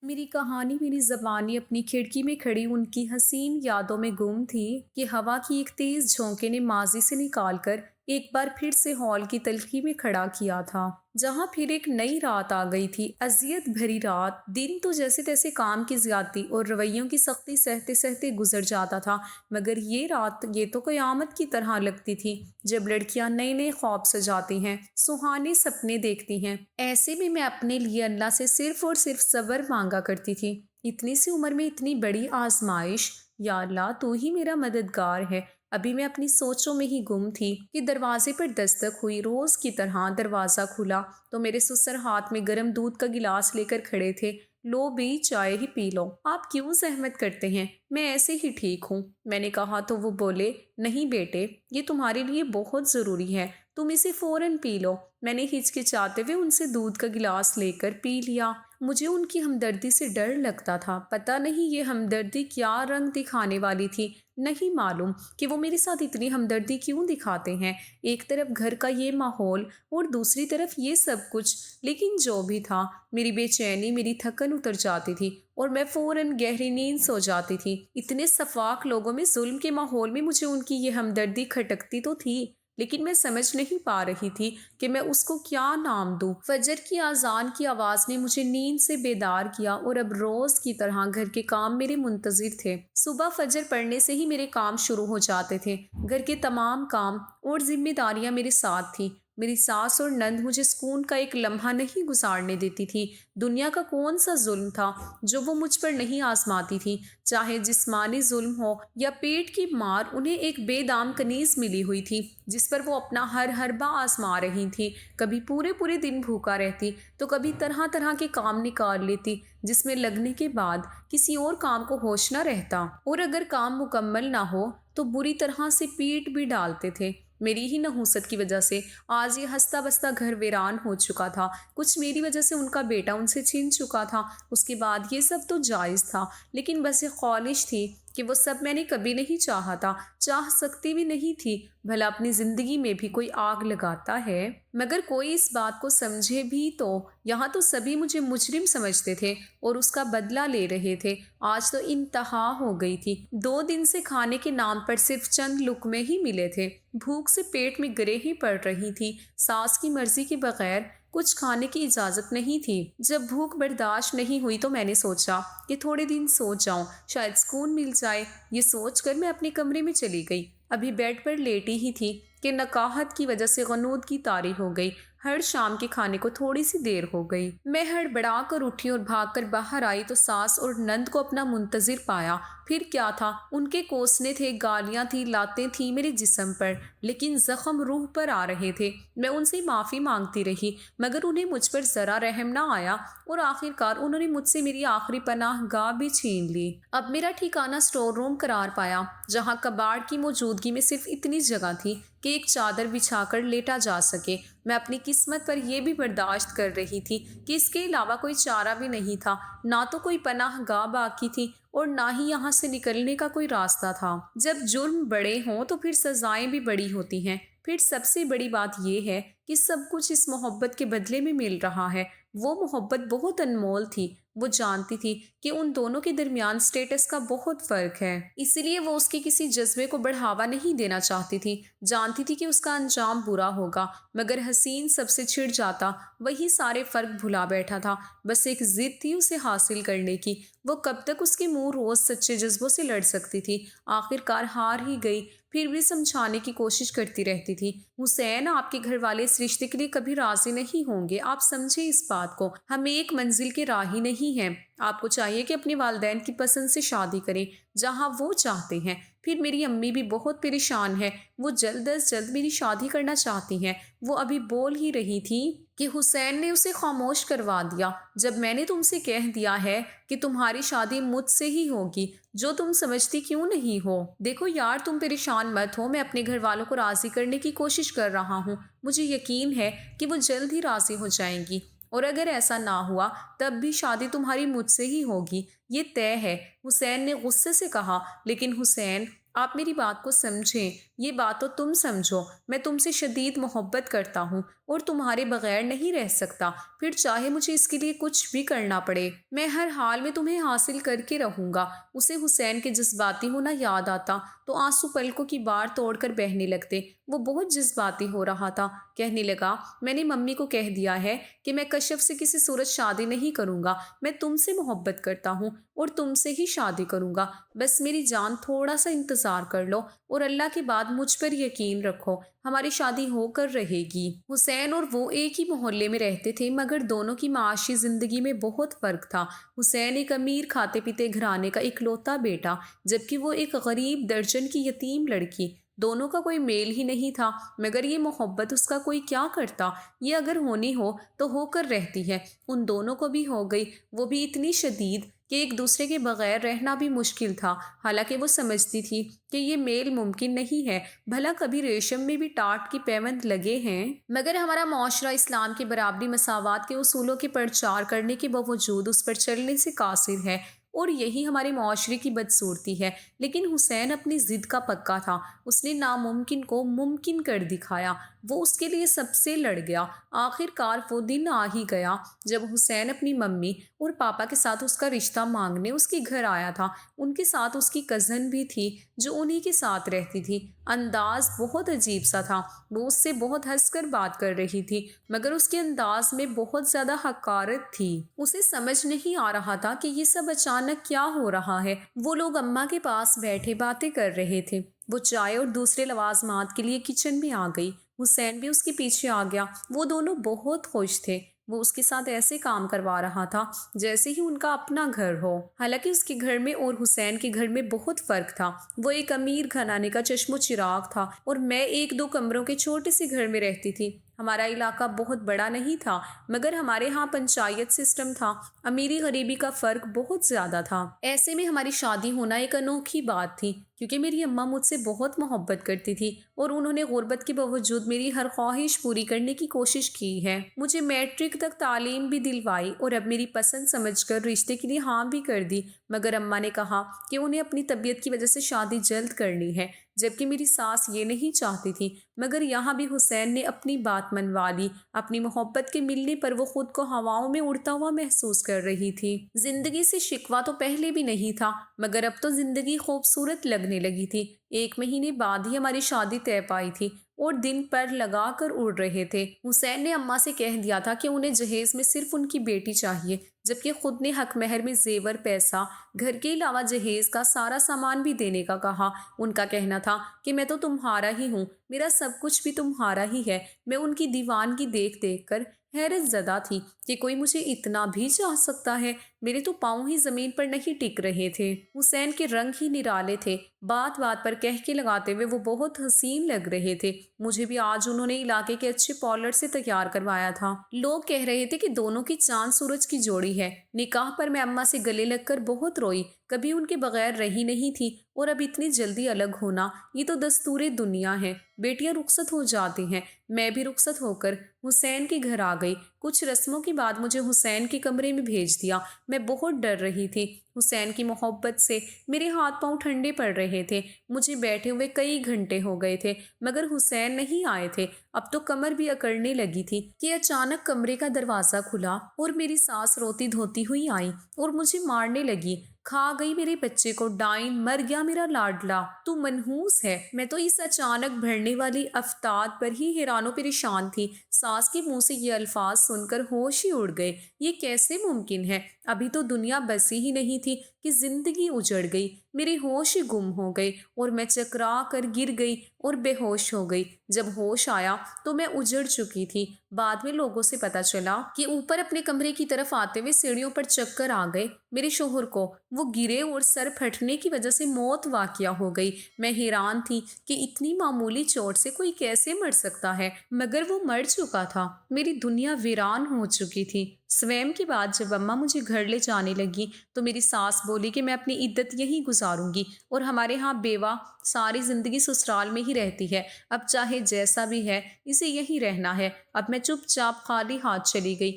میری کہانی میری زبانی اپنی کھڑکی میں کھڑی ان کی حسین یادوں میں گم تھی کہ ہوا کی ایک تیز جھونکے نے ماضی سے نکال کر ایک بار پھر سے ہال کی تلخی میں کھڑا کیا تھا، جہاں پھر ایک نئی رات آ گئی تھی، اذیت بھری رات۔ دن تو جیسے تیسے کام کی زیادتی اور رویوں کی سختی سہتے سہتے گزر جاتا تھا، مگر یہ رات یہ تو قیامت کی طرح لگتی تھی۔ جب لڑکیاں نئے نئے خواب سجاتی ہیں، سہانے سپنے دیکھتی ہیں، ایسے میں اپنے لیے اللہ سے صرف اور صرف صبر مانگا کرتی تھی۔ اتنی سی عمر میں اتنی بڑی آزمائش! یا اللہ، تو ہی میرا مددگار ہے۔ ابھی میں اپنی سوچوں میں ہی گم تھی کہ دروازے پر دستک ہوئی۔ روز کی طرح دروازہ کھلا تو میرے سسر ہاتھ میں گرم دودھ کا گلاس لے کر کھڑے تھے۔ لو بھی، چائے ہی پی لو، آپ کیوں زحمت کرتے ہیں، میں ایسے ہی ٹھیک ہوں، میں نے کہا تو وہ بولے، نہیں بیٹے، یہ تمہارے لیے بہت ضروری ہے، تم اسے فوراً پی لو۔ میں نے ہچکچاتے ہوئے ان سے دودھ کا گلاس لے کر پی لیا۔ مجھے ان کی ہمدردی سے ڈر لگتا تھا، پتہ نہیں یہ ہمدردی کیا رنگ دکھانے والی تھی، نہیں معلوم کہ وہ میرے ساتھ اتنی ہمدردی کیوں دکھاتے ہیں۔ ایک طرف گھر کا یہ ماحول اور دوسری طرف یہ سب کچھ، لیکن جو بھی تھا، میری بے چینی، میری تھکن اتر جاتی تھی اور میں فوراً گہری نیند سو جاتی تھی۔ اتنے شفاق لوگوں میں، ظلم کے ماحول میں مجھے ان کی یہ ہمدردی کھٹکتی تو تھی، لیکن میں سمجھ نہیں پا رہی تھی کہ میں اس کو کیا نام دوں۔ فجر کی اذان کی آواز نے مجھے نیند سے بیدار کیا اور اب روز کی طرح گھر کے کام میرے منتظر تھے۔ صبح فجر پڑنے سے ہی میرے کام شروع ہو جاتے تھے۔ گھر کے تمام کام اور ذمہ داریاں میرے ساتھ تھیں۔ میری ساس اور نند مجھے سکون کا ایک لمحہ نہیں گزارنے دیتی تھی۔ دنیا کا کون سا ظلم تھا جو وہ مجھ پر نہیں آزماتی تھی، چاہے جسمانی ظلم ہو یا پیٹ کی مار۔ انہیں ایک بے دام کنیز ملی ہوئی تھی جس پر وہ اپنا ہر حربہ آزما رہی تھی۔ کبھی پورے پورے دن بھوکا رہتی تو کبھی طرح طرح کے کام نکال لیتی جس میں لگنے کے بعد کسی اور کام کو ہوش نہ رہتا، اور اگر کام مکمل نہ ہو تو بری طرح سے پیٹ بھی ڈالتے تھے۔ میری ہی نحوست کی وجہ سے آج یہ ہنستا بستا گھر ویران ہو چکا تھا، کچھ میری وجہ سے ان کا بیٹا ان سے چھن چکا تھا۔ اس کے بعد یہ سب تو جائز تھا، لیکن بس ایک خواہش تھی کہ وہ سب میں نے کبھی نہیں چاہا تھا، چاہ سکتی بھی نہیں تھی۔ بھلا اپنی زندگی میں بھی کوئی آگ لگاتا ہے؟ مگر کوئی اس بات کو سمجھے بھی تو؟ یہاں تو سبھی مجھے مجرم سمجھتے تھے اور اس کا بدلہ لے رہے تھے۔ آج تو انتہا ہو گئی تھی۔ 2 دن سے کھانے کے نام پر صرف چند لقمے ہی ملے تھے۔ بھوک سے پیٹ میں گریں ہی پڑ رہی تھی۔ ساس کی مرضی کے بغیر کچھ کھانے کی اجازت نہیں تھی۔ جب بھوک برداشت نہیں ہوئی تو میں نے سوچا کہ تھوڑے دن سو جاؤں، شاید سکون مل جائے۔ یہ سوچ کر میں اپنے کمرے میں چلی گئی۔ ابھی بیڈ پر لیٹی ہی تھی کہ نقاہت کی وجہ سے غنودگی طاری ہو گئی۔ ہر شام کے کھانے کو تھوڑی سی دیر ہو گئی۔ میں ہڑبڑا کر اٹھی اور بھاگ کر باہر آئی تو ساس اور نند کو اپنا منتظر پایا۔ پھر کیا تھا، ان کے کوسنے تھے، گالیاں تھیں، لاتیں تھیں میرے جسم پر، لیکن زخم روح پر آ رہے تھے۔ میں ان سے معافی مانگتی رہی، مگر انہیں مجھ پر ذرا رحم نہ آیا اور آخر کار انہوں نے مجھ سے میری آخری پناہ گاہ بھی چھین لی۔ اب میرا ٹھکانہ اسٹور روم قرار پایا، جہاں کباڑ کی موجودگی میں صرف اتنی جگہ تھی کہ ایک چادر بچھا کر لیٹا جا سکے۔ میں اپنی قسمت پر یہ بھی برداشت کر رہی تھی کہ اس کے علاوہ کوئی چارہ بھی نہیں تھا، نہ تو کوئی پناہ گاہ باقی تھی اور نہ ہی یہاں سے نکلنے کا کوئی راستہ تھا۔ جب جرم بڑے ہوں تو پھر سزائیں بھی بڑی ہوتی ہیں۔ پھر سب سے بڑی بات یہ ہے کہ سب کچھ اس محبت کے بدلے میں مل رہا ہے۔ وہ محبت بہت انمول تھی۔ وہ جانتی تھی کہ ان دونوں کے درمیان سٹیٹس کا بہت فرق ہے، اس لیے وہ اس کے کسی جذبے کو بڑھاوا نہیں دینا چاہتی تھی۔ جانتی تھی کہ اس کا انجام برا ہوگا، مگر حسین سب سے چھڑ جاتا، وہی سارے فرق بھلا بیٹھا تھا۔ بس ایک ضد تھی اسے حاصل کرنے کی۔ وہ کب تک اس کے منہ روز سچے جذبوں سے لڑ سکتی تھی؟ آخر کار ہار ہی گئی، پھر بھی سمجھانے کی کوشش کرتی رہتی تھی۔ حسین، آپ کے گھر والے اس رشتے کے لیے کبھی راضی نہیں ہوں گے، آپ سمجھے اس بات کو، ہم ایک منزل کے راہی نہیں ہیں۔ آپ کو چاہیے کہ اپنے والدین کی پسند سے شادی کریں، جہاں وہ چاہتے ہیں۔ پھر میری امی بھی بہت پریشان ہے، وہ جلد از جلد میری شادی کرنا چاہتی ہیں۔ وہ ابھی بول ہی رہی تھی کہ حسین نے اسے خاموش کروا دیا جب میں نے تم سے کہہ دیا ہے کہ تمہاری شادی مجھ سے ہی ہوگی، جو تم سمجھتی کیوں نہیں ہو۔ دیکھو یار، تم پریشان مت ہو، میں اپنے گھر والوں کو راضی کرنے کی کوشش کر رہا ہوں۔ مجھے یقین ہے کہ وہ جلد ہی راضی ہو جائیں گی، اور اگر ایسا نہ ہوا تب بھی شادی تمہاری مجھ سے ہی ہوگی، یہ طے ہے، حسین نے غصے سے کہا۔ لیکن حسین، آپ میری بات کو سمجھیں، یہ بات تو تم سمجھو، میں تم سے شدید محبت کرتا ہوں اور تمہارے بغیر نہیں رہ سکتا، پھر چاہے مجھے اس کے لیے کچھ بھی کرنا پڑے، میں ہر حال میں تمہیں حاصل کر کے رہوں گا۔ اسے حسین کے جذباتی ہونا یاد آتا تو آنسو پلکوں کی بار توڑ کر بہنے لگتے۔ وہ بہت جذباتی ہو رہا تھا، کہنے لگا، میں نے ممی کو کہہ دیا ہے کہ میں کشف سے کسی صورت شادی نہیں کروں گا، میں تم سے محبت کرتا ہوں اور تم سے ہی شادی کروں گا، بس میری جان تھوڑا سا انتظار کر لو اور اللہ کے بعد مجھ پر یقین رکھو، ہماری شادی ہو کر رہے گی۔ حسین اور وہ ایک ہی محلے میں رہتے تھے مگر دونوں کی معاشی زندگی میں بہت فرق تھا۔ حسین ایک امیر کھاتے پیتے گھرانے کا اکلوتا بیٹا، جبکہ وہ ایک غریب درجن کی یتیم لڑکی۔ دونوں کا کوئی میل ہی نہیں تھا، مگر یہ محبت اس کا کوئی کیا کرتا، یہ اگر ہونی ہو تو ہو کر رہتی ہے۔ ان دونوں کو بھی ہو گئی، وہ بھی اتنی شدید کہ ایک دوسرے کے بغیر رہنا بھی مشکل تھا، حالانکہ وہ سمجھتی تھی کہ یہ میل ممکن نہیں ہے۔ بھلا کبھی ریشم میں بھی ٹاٹ کی پیوند لگے ہیں؟ مگر ہمارا معاشرہ اسلام کی برابری مساوات کے اصولوں کے پرچار کرنے کے باوجود اس پر چلنے سے قاصر ہے، اور یہی ہمارے معاشرے کی بدصورتی ہے۔ لیکن حسین اپنی ضد کا پکا تھا، اس نے ناممکن کو ممکن کر دکھایا، وہ اس کے لیے سب سے لڑ گیا۔ آخر کار وہ دن آ ہی گیا جب حسین اپنی ممی اور پاپا کے ساتھ اس کا رشتہ مانگنے اس کے گھر آیا تھا۔ ان کے ساتھ اس کی کزن بھی تھی جو انہی کے ساتھ رہتی تھی۔ انداز بہت عجیب سا تھا، وہ اس سے بہت ہنس کر بات کر رہی تھی مگر اس کے انداز میں بہت زیادہ حقارت تھی۔ اسے سمجھ نہیں آ رہا تھا کہ یہ سب اچانک کیا ہو رہا ہے۔ وہ لوگ اماں کے پاس بیٹھے باتیں کر رہے تھے، وہ چائے اور دوسرے لوازمات کے لیے کچن میں آ گئی، حسین بھی اس کے پیچھے آ گیا۔ وہ دونوں بہت خوش تھے، وہ اس کے ساتھ ایسے کام کروا رہا تھا جیسے ہی ان کا اپنا گھر ہو۔ حالانکہ اس کے گھر میں اور حسین کے گھر میں بہت فرق تھا۔ وہ ایک امیر گھرانے کا چشم و چراغ تھا اور میں ایک دو کمروں کے چھوٹے سے گھر میں رہتی تھی۔ ہمارا علاقہ بہت بڑا نہیں تھا مگر ہمارے ہاں پنچایت سسٹم تھا، امیری غریبی کا فرق بہت زیادہ تھا۔ ایسے میں ہماری شادی ہونا ایک انوکھی بات تھی، کیونکہ میری اماں مجھ سے بہت محبت کرتی تھی اور انہوں نے غربت کے باوجود میری ہر خواہش پوری کرنے کی کوشش کی ہے۔ مجھے میٹرک تک تعلیم بھی دلوائی اور اب میری پسند سمجھ کر رشتے کے لیے ہاں بھی کر دی، مگر اماں نے کہا کہ انہیں اپنی طبیعت کی وجہ سے شادی جلد کرنی ہے، جبکہ میری ساس یہ نہیں چاہتی تھی۔ مگر یہاں بھی حسین نے اپنی بات منوا لی۔ اپنی محبت کے ملنے پر وہ خود کو ہواؤں میں اڑتا ہوا محسوس کر رہی تھی۔ زندگی سے شکوہ تو پہلے بھی نہیں تھا مگر اب تو زندگی خوبصورت لگنے لگی تھی۔ 1 مہینے بعد ہی ہماری شادی طے پائی تھی اور دن پر لگا کر اڑ رہے تھے۔ حسین نے اماں سے کہہ دیا تھا کہ انہیں جہیز میں صرف ان کی بیٹی چاہیے، جبکہ خود نے حق مہر میں زیور، پیسہ، گھر کے علاوہ جہیز کا سارا سامان بھی دینے کا کہا۔ ان کا کہنا تھا کہ میں تو تمہارا ہی ہوں، میرا سب کچھ بھی تمہارا ہی ہے۔ میں ان کی دیوانگی دیکھ دیکھ کر حیرت زدہ تھی کہ کوئی مجھے اتنا بھی چاہ سکتا ہے۔ میرے تو پاؤں ہی زمین پر نہیں ٹک رہے تھے۔ حسین کے رنگ ہی نرالے تھے، بات بات پر کہہ کے لگاتے ہوئے وہ بہت حسین لگ رہے تھے۔ مجھے بھی آج انہوں نے علاقے کے اچھے پارلر سے تیار کروایا تھا۔ لوگ کہہ رہے تھے کہ دونوں کی چاند سورج کی جوڑی ہے۔ نکاح پر میں اماں سے گلے لگ کر بہت روئی، کبھی ان کے بغیر رہی نہیں تھی، اور اب اتنی جلدی الگ ہونا، یہ تو دستور دنیا ہے۔ بیٹیاں رخصت ہو جاتی ہیں، میں بھی رخصت ہو کر حسین کے گھر آ گئی۔ کچھ رسموں کے بعد مجھے حسین کے کمرے میں بھیج دیا۔ میں بہت ڈر رہی تھی، حسین کی محبت سے میرے ہاتھ پاؤں ٹھنڈے پڑ رہے تھے۔ مجھے بیٹھے ہوئے کئی گھنٹے ہو گئے تھے مگر حسین نہیں آئے تھے۔ اب تو کمر بھی اکڑنے لگی تھی کہ اچانک کمرے کا دروازہ کھلا اور میری ساس روتی دھوتی ہوئی آئی اور مجھے مارنے لگی۔ کھا گئی میرے بچے کو، ڈائن، مر گیا میرا لاڈلا، تو منحوس ہے۔ میں تو اس اچانک بڑھنے والی افتاد پر ہی حیران و پریشان تھی۔ ساس کے منہ سے یہ الفاظ سن کر ہوش ہی اڑ گئے۔ یہ کیسے ممکن ہے؟ ابھی تو دنیا بسی ہی نہیں تھی کہ زندگی اجڑ گئی۔ میرے ہوش ہی گم ہو گئے اور میں چکرا کر گر گئی اور بے ہوش ہو گئی۔ جب ہوش آیا تو میں اجڑ چکی تھی۔ بعد میں لوگوں سے پتا چلا کہ اوپر اپنے کمرے کی طرف آتے ہوئے سیڑھیوں پر چکر آ گئے میرے شوہر کو، وہ گرے اور سر پھٹنے کی وجہ سے موت واقع ہو گئی۔ میں حیران تھی کہ اتنی معمولی چوٹ سے کوئی کیسے مر سکتا ہے، مگر وہ مر چکا تھا۔ میری دنیا ویران ہو چکی تھی۔ سویم کی بات جب اماں مجھے گھر لے جانے لگی تو میری ساس بولی کہ میں اپنی عدت یہیں گزاروں گی اور ہمارے ہاں بیوہ ساری زندگی سسرال میں ہی رہتی ہے، اب چاہے جیسا بھی ہے اسے یہیں رہنا ہے۔ اب میں چپ چاپ خالی ہاتھ چلی گئی۔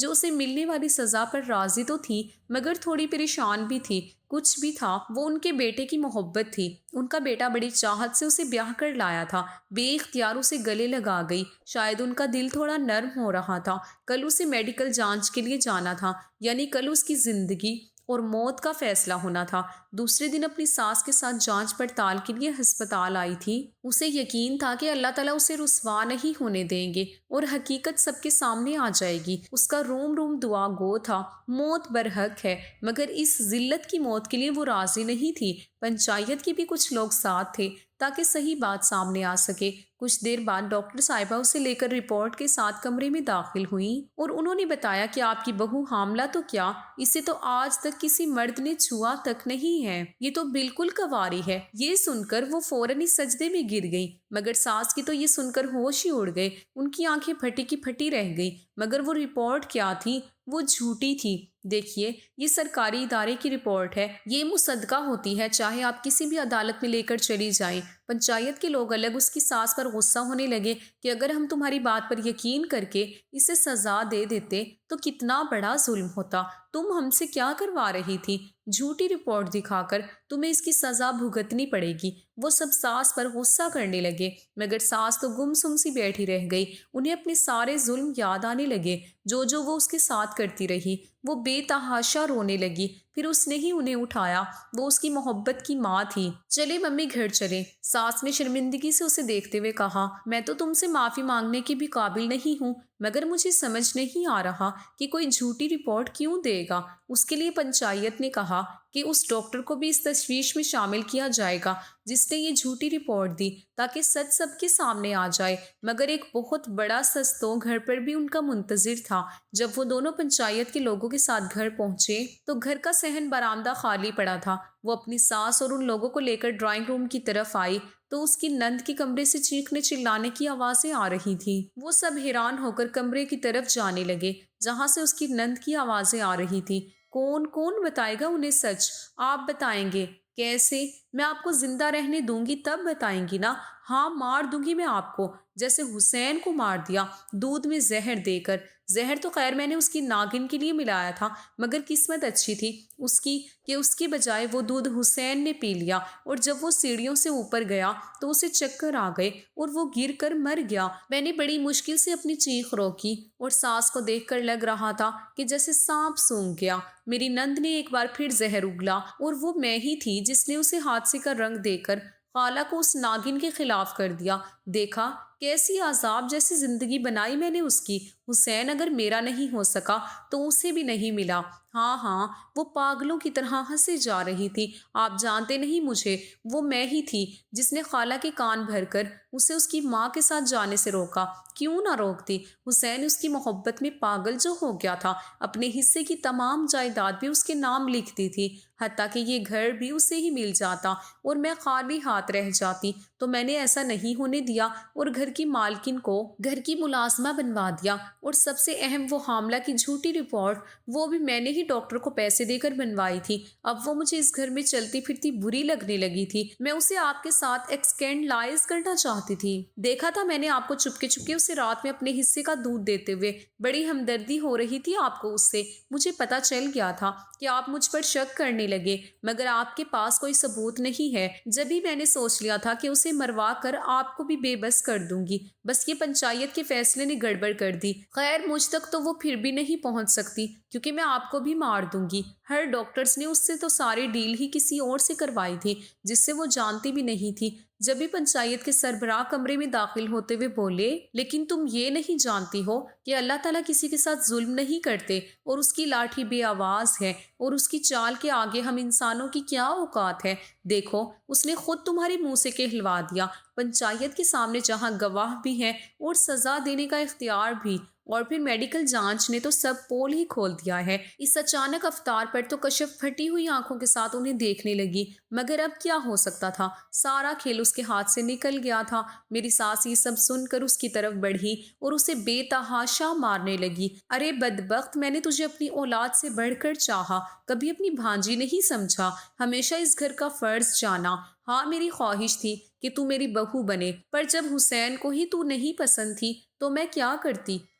جو اسے ملنے والی سزا پر راضی تو تھی مگر تھوڑی پریشان بھی تھی۔ کچھ بھی تھا، وہ ان کے بیٹے کی محبت تھی۔ ان کا بیٹا بڑی چاہت سے اسے بیاہ کر لایا تھا، بے اختیار اسے گلے لگا گئی۔ شاید ان کا دل تھوڑا نرم ہو رہا تھا۔ کل اسے میڈیکل جانچ کے لیے جانا تھا، یعنی کل اس کی زندگی اور موت کا فیصلہ ہونا تھا۔ دوسرے دن اپنی ساس کے ساتھ جانچ پڑتال کے لیے ہسپتال آئی تھی۔ اسے یقین تھا کہ اللہ تعالیٰ اسے رسوا نہیں ہونے دیں گے اور حقیقت سب کے سامنے آ جائے گی۔ اس کا روم روم دعا گو تھا۔ موت برحق ہے، مگر اس ذلت کی موت کے لیے وہ راضی نہیں تھی۔ پنچایت کے بھی کچھ لوگ ساتھ تھے تاکہ صحیح بات سامنے آ سکے۔ کچھ دیر بعد ڈاکٹر صاحبہ اسے لے کر رپورٹ کے ساتھ کمرے میں داخل ہوئیں اور انہوں نے بتایا کہ آپ کی بہو حاملہ تو کیا، اسے تو آج تک کسی مرد نے چھوا تک نہیں ہے، یہ تو بالکل کنواری ہے۔ یہ سن کر وہ فوراً ہی سجدے میں گر گئی، مگر ساس کی تو یہ سن کر ہوش ہی اڑ گئے۔ ان کی آنکھیں پھٹی کی پھٹی رہ گئی، مگر وہ رپورٹ کیا تھی، وہ جھوٹی تھی۔ دیکھیے، یہ سرکاری ادارے کی رپورٹ ہے، یہ مصدقہ ہوتی ہے، چاہے آپ کسی بھی عدالت میں لے کر چلی جائیں۔ پنچایت کے لوگ الگ اس کی ساس پر غصہ ہونے لگے کہ اگر ہم تمہاری بات پر یقین کر کے اسے سزا دے دیتے تو کتنا بڑا ظلم ہوتا۔ تم ہم سے کیا کروا رہی تھی؟ جھوٹی رپورٹ دکھا کر تمہیں اس کی سزا بھگتنی پڑے گی۔ وہ سب ساس پر غصہ کرنے لگے، مگر ساس تو گم سم سی بیٹھی رہ گئی۔ انہیں اپنے سارے ظلم یاد آنے لگے جو وہ اس کے ساتھ کرتی رہی۔ وہ بے تحاشا رونے لگی۔ پھر اس نے ہی انہیں اٹھایا، وہ اس کی محبت کی ماں تھی۔ چلے ممی گھر چلیں، ساس نے شرمندگی سے اسے دیکھتے ہوئے کہا۔ میں تو تم سے معافی مانگنے کے بھی قابل نہیں ہوں، مگر مجھے سمجھ نہیں آ رہا کہ کوئی جھوٹی رپورٹ کیوں دے گا۔ اس کے لیے پنچایت نے کہا کہ اس ڈاکٹر کو بھی اس تشویش میں شامل کیا جائے گا جس نے یہ جھوٹی رپورٹ دی، تاکہ سچ سب کے سامنے آ جائے۔ مگر ایک بہت بڑا سستوں گھر پر بھی ان کا منتظر تھا۔ جب وہ دونوں پنچایت کے لوگوں کے ساتھ گھر پہنچے تو گھر کا صحن برآمدہ خالی پڑا تھا۔ وہ اپنی ساس اور ان لوگوں کو لے کر ڈرائنگ روم کی طرف آئی تو اس کی نند کے کمرے سے چیخنے چلانے کی آوازیں آ رہی تھیں۔ وہ سب حیران ہو کر کمرے کی طرف جانے لگے جہاں سے اس کی نند کی آوازیں آ رہی تھیں۔ کون بتائے گا انہیں سچ؟ آپ بتائیں گے؟ کیسے؟ میں آپ کو زندہ رہنے دوں گی تب بتائیں گی نا۔ ہاں، مار دوں گی میں آپ کو، جیسے حسین کو مار دیا، دودھ میں زہر دے کر۔ زہر تو خیر میں نے اس کی ناگن کے لیے ملایا تھا، مگر قسمت اچھی تھی اس کی کہ اس کے بجائے وہ دودھ حسین نے پی لیا، اور جب وہ سیڑھیوں سے اوپر گیا تو اسے چکر آ گئے اور وہ گر کر مر گیا۔ میں نے بڑی مشکل سے اپنی چیخ روکی اور ساس کو دیکھ کر لگ رہا تھا کہ جیسے سانپ سونگھ گیا۔ میری نند نے ایک بار پھر زہر اگلا اور وہ میں ہی تھی جس نے اسے حادثے کا رنگ دے کر خالہ کو اس ناگن کے خلاف کر دیا۔ دیکھا کیسی عذاب جیسی زندگی بنائی میں نے اس کی۔ حسین اگر میرا نہیں ہو سکا تو اسے بھی نہیں ملا۔ ہاں، وہ پاگلوں کی طرح ہنسے جا رہی تھی۔ آپ جانتے نہیں مجھے، وہ میں ہی تھی جس نے خالہ کے کان بھر کر اسے اس کی ماں کے ساتھ جانے سے روکا۔ کیوں نہ روکتی؟ حسین اس کی محبت میں پاگل جو ہو گیا تھا، اپنے حصے کی تمام جائیداد بھی اس کے نام لکھتی تھی، حتیٰ کہ یہ گھر بھی اسے ہی مل جاتا اور میں خالی ہاتھ رہ جاتی، تو میں نے ایسا نہیں ہونے دیا اور گھر کی مالکن کو گھر کی ملازمہ بنوا دیا۔ اور سب سے اہم وہ حاملہ کی جھوٹی رپورٹ، وہ بھی میں نے ہی ڈاکٹر کو پیسے دے کر بنوائی تھی۔ اب وہ مجھے اس گھر میں چلتی پھرتی بری لگنے لگی تھی۔ میں اسے آپ کے ساتھ ایکسکینڈلائز کرنا چاہتی تھی۔ دیکھا تھا میں نے آپ کو چپکے چپکے اسے رات میں اپنے حصے کا دودھ دیتے ہوئے، بڑی ہمدردی ہو رہی تھی آپ کو اس سے۔ مجھے پتا چل گیا تھا کہ آپ مجھ پر شک کرنے لگے، مگر آپ کے پاس کوئی ثبوت نہیں ہے۔ جبھی میں نے سوچ لیا تھا کہ اسے مروا کر آپ کو بھی بے بس کر دوں گی، بس یہ پنچایت کے فیصلے نے گڑبڑ کر دی۔ خیر مجھ تک تو وہ پھر بھی نہیں پہنچ سکتی، کیونکہ میں آپ کو بھی مار دوں گی۔ ہر ڈاکٹرز نے اس سے تو ساری ڈیل ہی کسی اور سے کروائی تھی جس سے وہ جانتی بھی نہیں تھی۔ جب بھی پنچایت کے سربراہ کمرے میں داخل ہوتے ہوئے بولے، لیکن تم یہ نہیں جانتی ہو کہ اللہ تعالیٰ کسی کے ساتھ ظلم نہیں کرتے اور اس کی لاٹھی بے آواز ہے، اور اس کی چال کے آگے ہم انسانوں کی کیا اوقات ہے؟ دیکھو اس نے خود تمہارے منہ سے کہلوا دیا، پنچایت کے سامنے جہاں گواہ بھی ہے اور سزا دینے کا اختیار بھی، اور پھر میڈیکل جانچ نے تو سب پول ہی کھول دیا ہے۔ اس اچانک افطار پر تو کشف پھٹی ہوئی آنکھوں کے ساتھ انہیں دیکھنے لگی، مگر اب کیا ہو سکتا تھا؟ سارا کھیل اس کے ہاتھ سے نکل گیا تھا۔ میری ساس یہ سب سن کر اس کی طرف بڑھی اور اسے بے تحاشا مارنے لگی۔ ارے بدبخت، میں نے تجھے اپنی اولاد سے بڑھ کر چاہا، کبھی اپنی بھانجی نہیں سمجھا، ہمیشہ اس گھر کا فرض جانا۔ ہاں میری خواہش تھی کہ تو میری بہو بنے، پر جب حسین کو ہی تو نہیں پسند تھی تو میں کیا کرتی؟